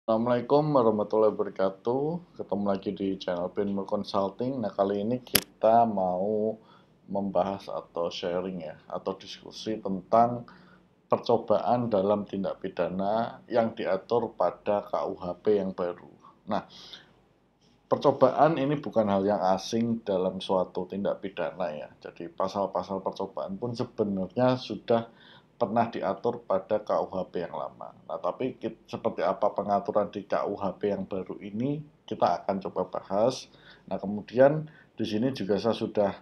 Assalamualaikum warahmatullahi wabarakatuh. Ketemu lagi di channel Pinmur Consulting. Nah, kali ini kita mau membahas atau sharing ya, atau diskusi tentang percobaan dalam tindak pidana yang diatur pada KUHP yang baru. Nah, percobaan ini bukan hal yang asing dalam suatu tindak pidana ya. Jadi pasal-pasal percobaan pun sebenarnya sudah pernah diatur pada KUHP yang lama. Nah, tapi seperti apa pengaturan di KUHP yang baru ini kita akan coba bahas. Nah, kemudian di sini juga saya sudah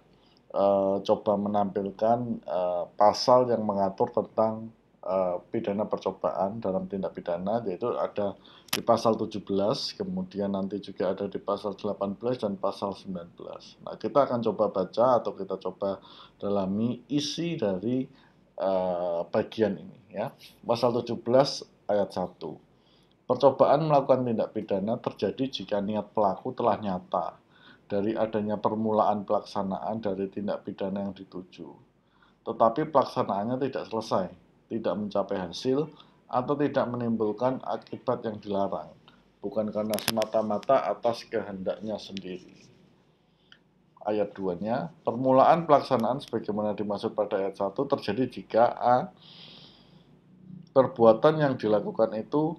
coba menampilkan pasal yang mengatur tentang pidana percobaan dalam tindak pidana, yaitu ada di pasal 17, kemudian nanti juga ada di pasal 18 dan pasal 19. Nah, kita akan coba baca atau kita coba dalami isi dari bagian ini ya. Pasal 17 ayat 1. Percobaan melakukan tindak pidana terjadi jika niat pelaku telah nyata dari adanya permulaan pelaksanaan dari tindak pidana yang dituju, tetapi pelaksanaannya tidak selesai, tidak mencapai hasil, atau tidak menimbulkan akibat yang dilarang, bukan karena semata-mata atas kehendaknya sendiri. Ayat 2-nya, permulaan pelaksanaan sebagaimana dimaksud pada ayat 1 terjadi jika A. Perbuatan yang dilakukan itu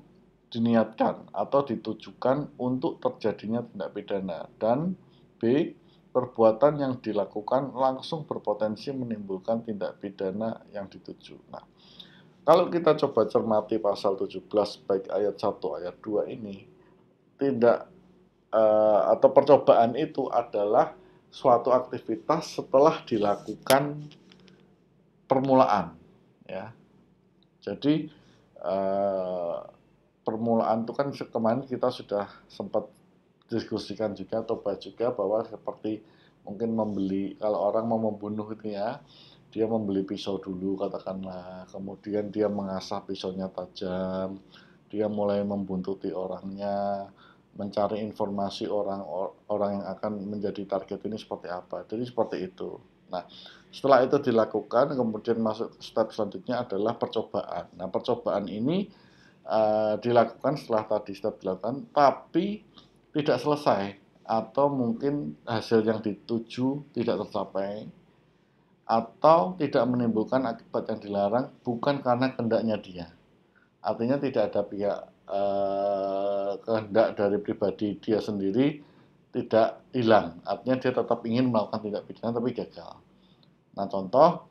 diniatkan atau ditujukan untuk terjadinya tindak pidana, dan B. Perbuatan yang dilakukan langsung berpotensi menimbulkan tindak pidana yang dituju. Nah, kalau kita coba cermati pasal 17 baik ayat 1 ayat 2 ini, tindak atau percobaan itu adalah suatu aktivitas setelah dilakukan permulaan ya. Jadi permulaan itu kan kemarin kita sudah sempat diskusikan juga atau bahas juga bahwa seperti mungkin membeli, kalau orang mau membunuh itu ya, dia membeli pisau dulu katakanlah, kemudian dia mengasah pisaunya tajam, dia mulai membuntuti orangnya, mencari informasi orang yang akan menjadi target ini seperti apa. Jadi seperti itu. Nah, setelah itu dilakukan, kemudian masuk step selanjutnya adalah percobaan. Nah, percobaan ini dilakukan setelah tadi step dilakukan, tapi tidak selesai atau mungkin hasil yang dituju tidak tercapai atau tidak menimbulkan akibat yang dilarang bukan karena kehendaknya dia. Artinya tidak ada pihak kehendak dari pribadi dia sendiri tidak hilang. Artinya dia tetap ingin melakukan tindak pidana tapi gagal. Nah, contoh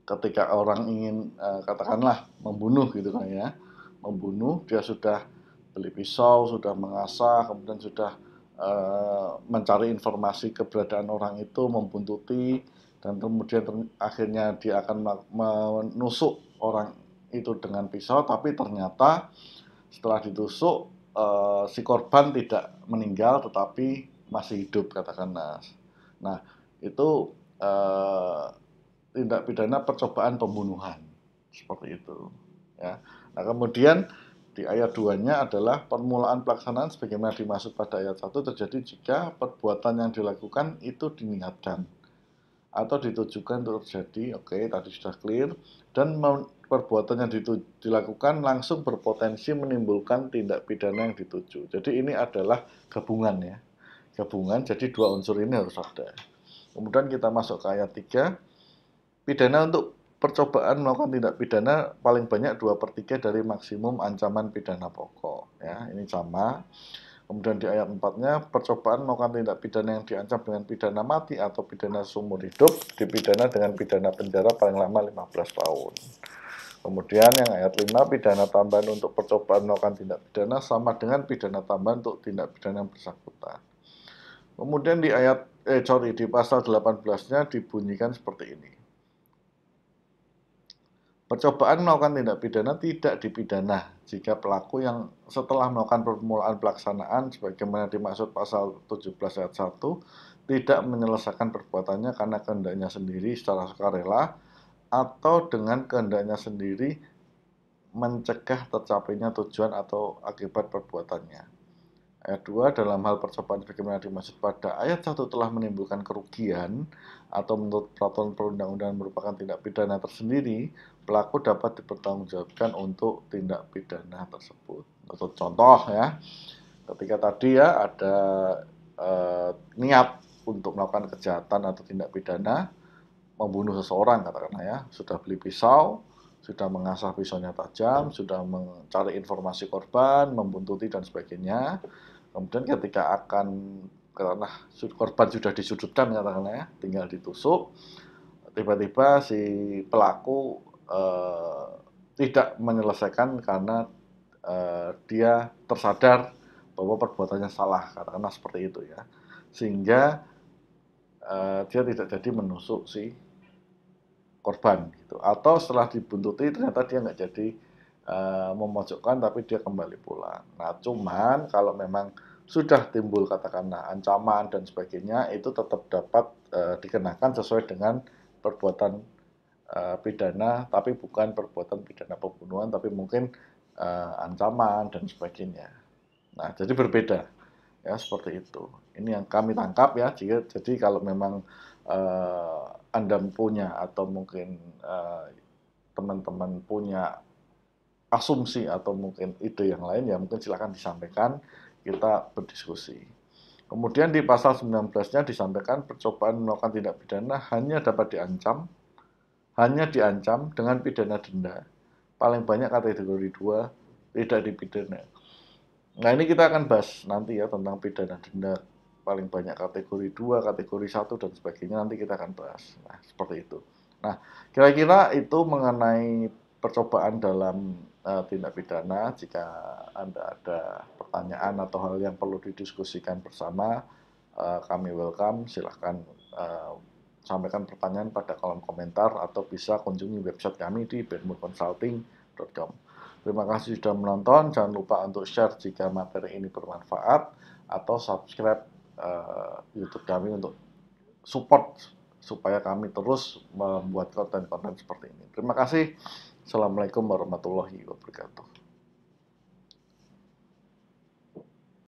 ketika orang ingin katakanlah membunuh gitu kan ya, membunuh, dia sudah beli pisau, sudah mengasah, kemudian sudah mencari informasi keberadaan orang itu, membuntuti, dan kemudian akhirnya dia akan menusuk orang itu dengan pisau, tapi ternyata setelah ditusuk si korban tidak meninggal tetapi masih hidup katakanlah. Nah, itu tindak pidana percobaan pembunuhan seperti itu ya. Nah, kemudian di ayat 2-nya adalah permulaan pelaksanaan sebagaimana dimaksud pada ayat 1 terjadi jika perbuatan yang dilakukan itu diniatkan atau ditujukan untuk terjadi. Oke, tadi sudah clear. Dan perbuatan yang dilakukan langsung berpotensi menimbulkan tindak pidana yang dituju. Jadi ini adalah gabungan ya. Gabungan, jadi dua unsur ini harus ada. Kemudian kita masuk ke ayat 3. Pidana untuk percobaan melakukan tindak pidana paling banyak 2/3 dari maksimum ancaman pidana pokok. Ya, ini sama. Kemudian di ayat 4-nya, percobaan melakukan tindak pidana yang diancam dengan pidana mati atau pidana seumur hidup dipidana dengan pidana penjara paling lama 15 tahun. Kemudian yang ayat 5, pidana tambahan untuk percobaan melakukan tindak pidana sama dengan pidana tambahan untuk tindak pidana yang bersangkutan. Kemudian di pasal 18-nya dibunyikan seperti ini. Percobaan melakukan tindak pidana tidak dipidana jika pelaku yang setelah melakukan permulaan pelaksanaan sebagaimana dimaksud pasal 17 ayat 1 tidak menyelesaikan perbuatannya karena kehendaknya sendiri secara sukarela atau dengan kehendaknya sendiri mencegah tercapainya tujuan atau akibat perbuatannya. Ayat 2, dalam hal percobaan sebagaimana dimaksud pada ayat 1 telah menimbulkan kerugian atau menurut peraturan perundang-undangan merupakan tindak pidana tersendiri, pelaku dapat dipertanggungjawabkan untuk tindak pidana tersebut. Untuk contoh ya, ketika tadi ya ada niat untuk melakukan kejahatan atau tindak pidana, membunuh seseorang katakanlah ya, sudah beli pisau, sudah mengasah pisaunya tajam, sudah mencari informasi korban, membuntuti dan sebagainya. Kemudian ketika akan karena korban sudah disudutkan katakanlah ya, tinggal ditusuk, tiba-tiba si pelaku tidak menyelesaikan karena dia tersadar bahwa perbuatannya salah, katakanlah seperti itu ya, sehingga dia tidak jadi menusuk si korban gitu. Atau setelah dibuntuti ternyata dia nggak jadi memojokkan tapi dia kembali pulang. Nah, cuman kalau memang sudah timbul katakanlah ancaman dan sebagainya, itu tetap dapat dikenakan sesuai dengan perbuatan pidana, tapi bukan perbuatan pidana pembunuhan, tapi mungkin ancaman dan sebagainya. Nah, jadi berbeda ya, seperti itu. Ini yang kami tangkap ya. Jadi kalau memang Anda punya atau mungkin teman-teman punya asumsi atau mungkin ide yang lain, ya mungkin silakan disampaikan, kita berdiskusi. Kemudian di pasal 19-nya disampaikan percobaan melakukan tindak pidana hanya dapat diancam dengan pidana denda. Paling banyak kategori 2 tidak dipidana. Nah, ini kita akan bahas nanti ya tentang pidana denda paling banyak kategori 2, kategori 1 dan sebagainya, nanti kita akan bahas. Nah, seperti itu. Nah, kira-kira itu mengenai percobaan dalam tindak pidana. Jika Anda ada pertanyaan atau hal yang perlu didiskusikan bersama, kami welcome. Silahkan sampaikan pertanyaan pada kolom komentar atau bisa kunjungi website kami di benmurconsulting.com. Terima kasih sudah menonton. Jangan lupa untuk share jika materi ini bermanfaat atau subscribe YouTube kami untuk support supaya kami terus membuat konten-konten seperti ini. Terima kasih. Assalamualaikum warahmatullahi wabarakatuh.